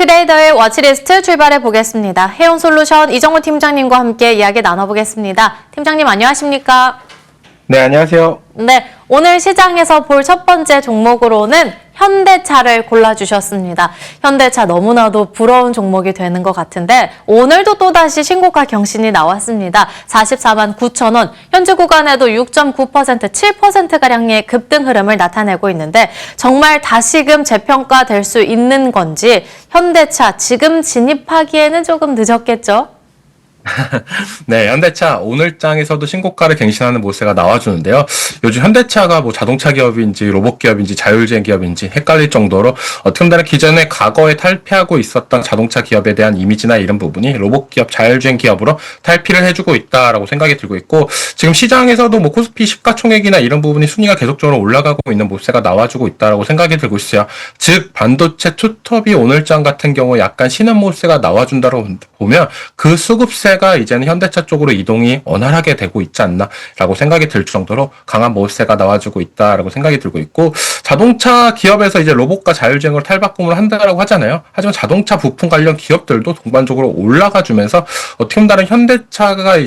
트레이더의 워치리스트 출발해 보겠습니다. 해온솔루션 이정우 팀장님과 함께 이야기 나눠보겠습니다. 팀장님 안녕하십니까? 네, 안녕하세요. 네, 오늘 시장에서 볼 첫 번째 종목으로는 현대차를 골라주셨습니다. 현대차 너무나도 부러운 종목이 되는 것 같은데 오늘도 또다시 신고가 경신이 나왔습니다. 44만 9천 원, 현재 구간에도 6.9%, 7%가량의 급등 흐름을 나타내고 있는데 정말 다시금 재평가될 수 있는 건지 현대차 지금 진입하기에는 조금 늦었겠죠? 네, 현대차 오늘 장에서도 신고가를 갱신하는 모세가 나와주는데요. 요즘 현대차가 뭐 자동차 기업인지 로봇 기업인지 자율주행 기업인지 헷갈릴 정도로 어떻게 보면 기존에 과거에 탈피하고 있었던 자동차 기업에 대한 이미지나 이런 부분이 로봇 기업, 자율주행 기업으로 탈피를 해주고 있다라고 생각이 들고 있고, 지금 시장에서도 뭐 코스피 시가총액이나 이런 부분이 순위가 계속적으로 올라가고 있는 모세가 나와주고 있다라고 생각이 들고 있어요. 즉 반도체 투톱이 오늘 장 같은 경우 약간 신은 모세가 나와준다고 보면 그 수급세 가 이제는 현대차 쪽으로 이동이 원활하게 되고 있지 않나라고 생각이 들 정도로 강한 모세가 나와주고 있다라고 생각이 들고 있고, 자동차 기업에서 이제 로봇과 자율주행으로 탈바꿈을 한다라고 하잖아요. 하지만 자동차 부품 관련 기업들도 동반적으로 올라가주면서 어떻게 보면 현대차가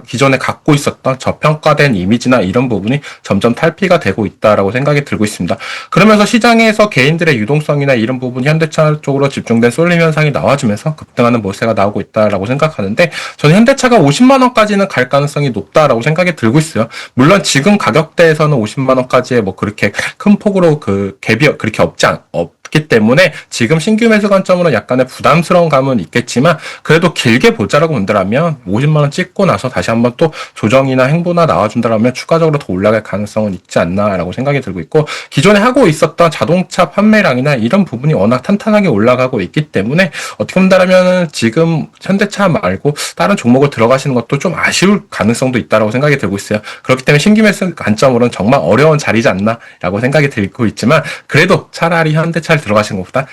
기존에 갖고 있었던 저평가된 이미지나 이런 부분이 점점 탈피가 되고 있다라고 생각이 들고 있습니다. 그러면서 시장에서 개인들의 유동성이나 이런 부분이 현대차 쪽으로 집중된 쏠림 현상이 나와주면서 급등하는 모세가 나오고 있다라고 생각하는데, 저는 현대차가 50만 원까지는 갈 가능성이 높다라고 생각이 들고 있어요. 물론 지금 가격대에서는 50만 원까지의 뭐 그렇게 큰 폭으로 그 갭이 그렇게 없기 때문에 지금 신규 매수 관점으로 약간의 부담스러운 감은 있겠지만, 그래도 길게 보자라고 본다면 50만 원 찍고 나서 다시 한번 또 조정이나 행보나 나와준다면 추가적으로 더 올라갈 가능성은 있지 않나라고 생각이 들고 있고, 기존에 하고 있었던 자동차 판매량이나 이런 부분이 워낙 탄탄하게 올라가고 있기 때문에 어떻게 본다면 지금 현대차 말고 다른 종목을 들어가시는 것도 좀 아쉬울 가능성도 있다라고 생각이 들고 있어요. 그렇기 때문에 신규 매수 관점으로는 정말 어려운 자리지 않나라고 생각이 들고 있지만, 그래도 차라리 현대차를 들어가시는 것보다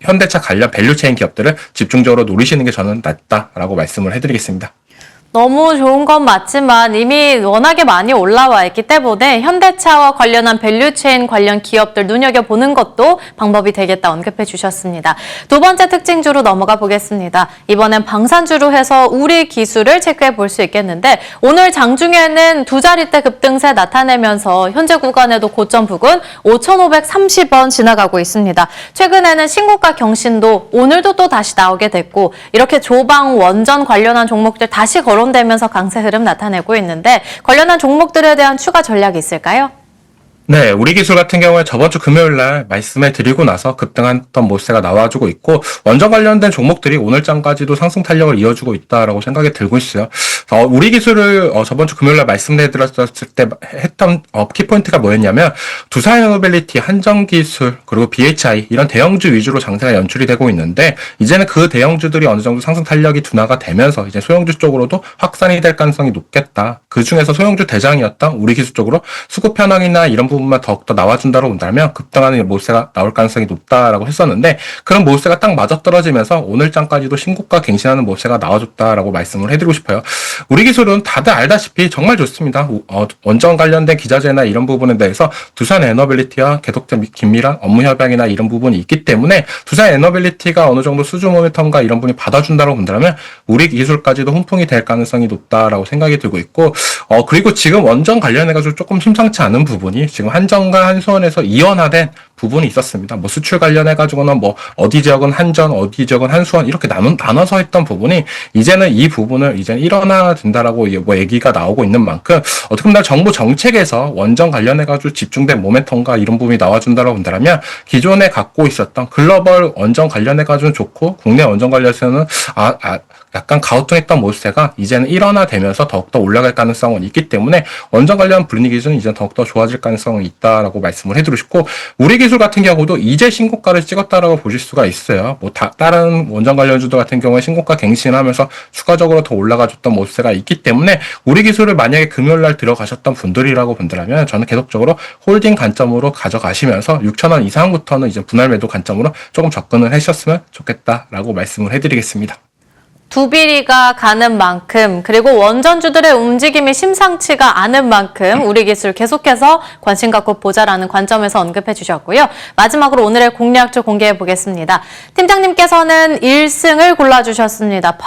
현대차 관련 밸류체인 기업들을 집중적으로 노리시는 게 저는 낫다라고 말씀을 해드리겠습니다. 너무 좋은 건 맞지만 이미 워낙에 많이 올라와 있기 때문에 현대차와 관련한 밸류체인 관련 기업들 눈여겨보는 것도 방법이 되겠다 언급해 주셨습니다. 두 번째 특징주로 넘어가 보겠습니다. 이번엔 방산주로 해서 우리 기술을 체크해 볼 수 있겠는데, 오늘 장중에는 두 자릿대 급등세 나타내면서 현재 구간에도 고점 부근 5,530원 지나가고 있습니다. 최근에는 신고가 경신도 오늘도 또 다시 나오게 됐고, 이렇게 조방 원전 관련한 종목들 다시 거론되면서 강세 흐름 나타내고 있는데, 관련한 종목들에 대한 추가 전략이 있을까요? 네, 우리 기술 같은 경우에 저번 주 금요일 날 말씀해 드리고 나서 급등했던 모세가 나와주고 있고, 원전 관련된 종목들이 오늘 장까지도 상승 탄력을 이어주고 있다라고 생각이 들고 있어요. 우리 기술을 저번 주 금요일 날 말씀해 드렸을 때 했던 키포인트가 뭐였냐면, 두산에너빌리티, 한정기술, 그리고 BHI 이런 대형주 위주로 장세가 연출이 되고 있는데, 이제는 그 대형주들이 어느 정도 상승 탄력이 둔화가 되면서 이제 소형주 쪽으로도 확산이 될 가능성이 높겠다. 그 중에서 소형주 대장이었던 우리 기술 쪽으로 수급 현황이나 이런 부분만 더욱더 나와준다고 본다면 급등하는 모세가 나올 가능성이 높다라고 했었는데, 그런 모세가 딱 맞아떨어지면서 오늘 장까지도 신고가 갱신하는 모세가 나와줬다라고 말씀을 해드리고 싶어요. 우리 기술은 다들 알다시피 정말 좋습니다. 원전 관련된 기자재나 이런 부분에 대해서 두산에너빌리티와 계속된 긴밀한 업무 협약이나 이런 부분이 있기 때문에 두산에너빌리티가 어느 정도 수주 모멘텀과 이런 부분이 받아준다고 본다면 우리 기술까지도 훈풍이 될 가능성이 높다라고 생각이 들고 있고, 그리고 지금 원전 관련해가지고 조금 심상치 않은 부분이 지금 한전과 한수원에서 이원화된 부분이 있었습니다. 뭐 수출 관련해가지고는 뭐 어디 지역은 한전, 어디 지역은 한수원 이렇게 나눠서 했던 부분이 이제는 이 부분을 이제는 일원화된다라고 뭐 얘기가 나오고 있는 만큼, 어떻게 보면 정부 정책에서 원전 관련해가지고 집중된 모멘텀과 이런 부분이 나와준다라고 본다면 기존에 갖고 있었던 글로벌 원전 관련해가지고는 좋고, 국내 원전 관련해서는 약간 가우뚱했던 모세가 이제는 일원화되면서 더욱더 올라갈 가능성은 있기 때문에 원전 관련 분위기는 이제 더욱더 좋아질 가능성은 있다라고 말씀을 해드리고 싶고, 우리 기술 같은 경우도 이제 신고가를 찍었다라고 보실 수가 있어요. 뭐 다른 원전 관련주들 같은 경우에 신고가 갱신하면서 추가적으로 더 올라가줬던 모세가 있기 때문에 우리 기술을 만약에 금요일날 들어가셨던 분들이라고 본다면 저는 계속적으로 홀딩 관점으로 가져가시면서 6,000원 이상부터는 이제 분할 매도 관점으로 조금 접근을 하셨으면 좋겠다라고 말씀을 해드리겠습니다. 두 비리가 가는 만큼 그리고 원전주들의 움직임이 심상치가 않은 만큼 우리 기술 계속해서 관심 갖고 보자라는 관점에서 언급해 주셨고요. 마지막으로 오늘의 공략주 공개해 보겠습니다. 팀장님께서는 1승을 골라주셨습니다.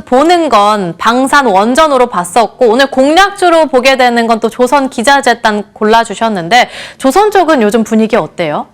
보는 건 방산 원전으로 봤었고 오늘 공략주로 보게 되는 건 또 조선 기자재단 골라주셨는데 조선 쪽은 요즘 분위기 어때요?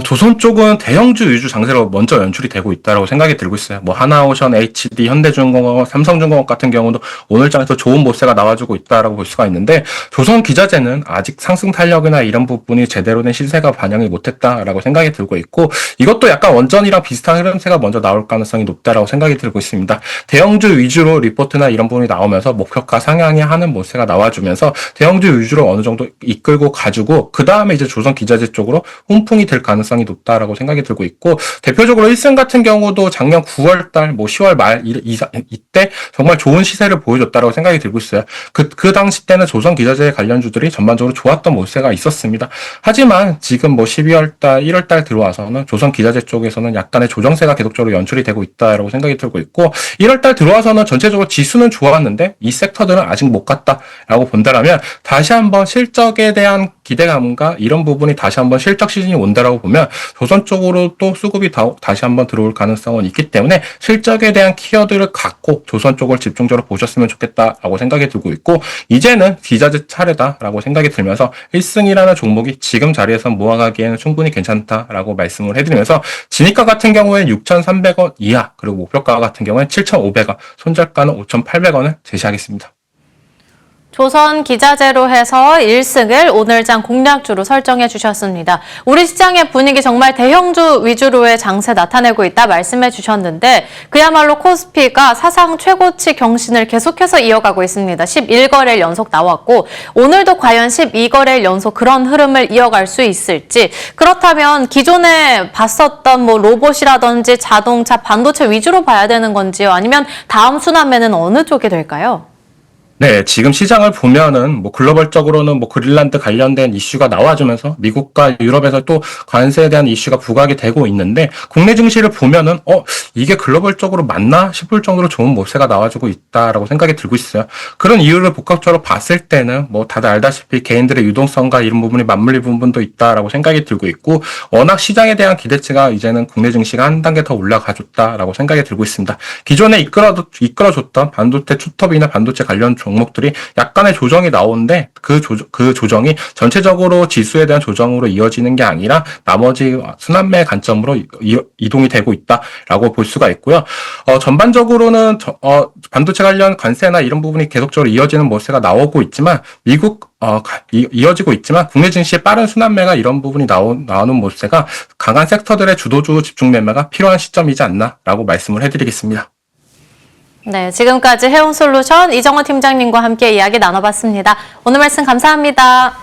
조선 쪽은 대형주 위주 장세로 먼저 연출이 되고 있다고 생각이 들고 있어요. 뭐 하나오션, HD, 현대중공업, 삼성중공업 같은 경우도 오늘 장에서 좋은 모세가 나와주고 있다라고 볼 수가 있는데 조선 기자재는 아직 상승 탄력이나 이런 부분이 제대로 된 시세가 반영이 못했다라고 생각이 들고 있고 이것도 약간 원전이랑 비슷한 흐름세가 먼저 나올 가능성이 높다라고 생각이 들고 있습니다. 대형주 위주로 리포트나 이런 부분이 나오면서 목표가 상향이 하는 모세가 나와주면서 대형주 위주로 어느 정도 이끌고 가지고 그 다음에 이제 조선 기자재 쪽으로 훈풍이 될 가능성이 높다라고 생각이 들고 있고 대표적으로 1승 같은 경우도 작년 9월달, 뭐 10월 말 이때 정말 좋은 시세를 보여줬다라고 생각이 들고 있어요. 그 당시 때는 조선 기자재 관련주들이 전반적으로 좋았던 모세가 있었습니다. 하지만 지금 뭐 12월달, 1월달 들어와서는 조선 기자재 쪽에서는 약간의 조정세가 계속적으로 연출이 되고 있다라고 생각이 들고 있고 1월달 들어와서는 전체적으로 지수는 좋았는데 이 섹터들은 아직 못 갔다라고 본다라면 다시 한번 실적에 대한 기대감과 이런 부분이 다시 한번 실적 시즌이 온다라고 보면 조선 쪽으로 또 수급이 다시 한번 들어올 가능성은 있기 때문에 실적에 대한 키워드를 갖고 조선 쪽을 집중적으로 보셨으면 좋겠다라고 생각이 들고 있고 이제는 기자재 차례다라고 생각이 들면서 1승이라는 종목이 지금 자리에서 모아가기에는 충분히 괜찮다라고 말씀을 해드리면서 진입가 같은 경우에는 6,300원 이하 그리고 목표가 같은 경우에는 7,500원 손절가는 5,800원을 제시하겠습니다. 조선 기자재로 해서 1승을 오늘장 공략주로 설정해 주셨습니다. 우리 시장의 분위기 정말 대형주 위주로의 장세 나타내고 있다 말씀해 주셨는데 그야말로 코스피가 사상 최고치 경신을 계속해서 이어가고 있습니다. 11거래일 연속 나왔고 오늘도 과연 12거래일 연속 그런 흐름을 이어갈 수 있을지 그렇다면 기존에 봤었던 뭐 로봇이라든지 자동차, 반도체 위주로 봐야 되는 건지요? 아니면 다음 순환매는 어느 쪽이 될까요? 네, 지금 시장을 보면은 뭐 글로벌적으로는 뭐 그린란드 관련된 이슈가 나와주면서 미국과 유럽에서 또 관세에 대한 이슈가 부각이 되고 있는데 국내 증시를 보면은 이게 글로벌적으로 맞나 싶을 정도로 좋은 모세가 나와주고 있다라고 생각이 들고 있어요. 그런 이유를 복합적으로 봤을 때는 뭐 다들 알다시피 개인들의 유동성과 이런 부분이 맞물릴 부분도 있다라고 생각이 들고 있고 워낙 시장에 대한 기대치가 이제는 국내 증시가 한 단계 더 올라가줬다라고 생각이 들고 있습니다. 기존에 이끌어줬던 반도체 투톱이나 반도체 관련 종목들이 약간의 조정이 나오는데 그 조정이 전체적으로 지수에 대한 조정으로 이어지는 게 아니라 나머지 순환매 관점으로 이동이 되고 있다라고 볼 수가 있고요. 전반적으로는 반도체 관련 관세나 이런 부분이 계속적으로 이어지는 모세가 나오고 있지만 이어지고 있지만 국내 증시의 빠른 순환매가 이런 부분이 나오는 모세가 강한 섹터들의 주도주 집중 매매가 필요한 시점이지 않나라고 말씀을 해드리겠습니다. 네, 지금까지 해운솔루션 이정호 팀장님과 함께 이야기 나눠봤습니다. 오늘 말씀 감사합니다.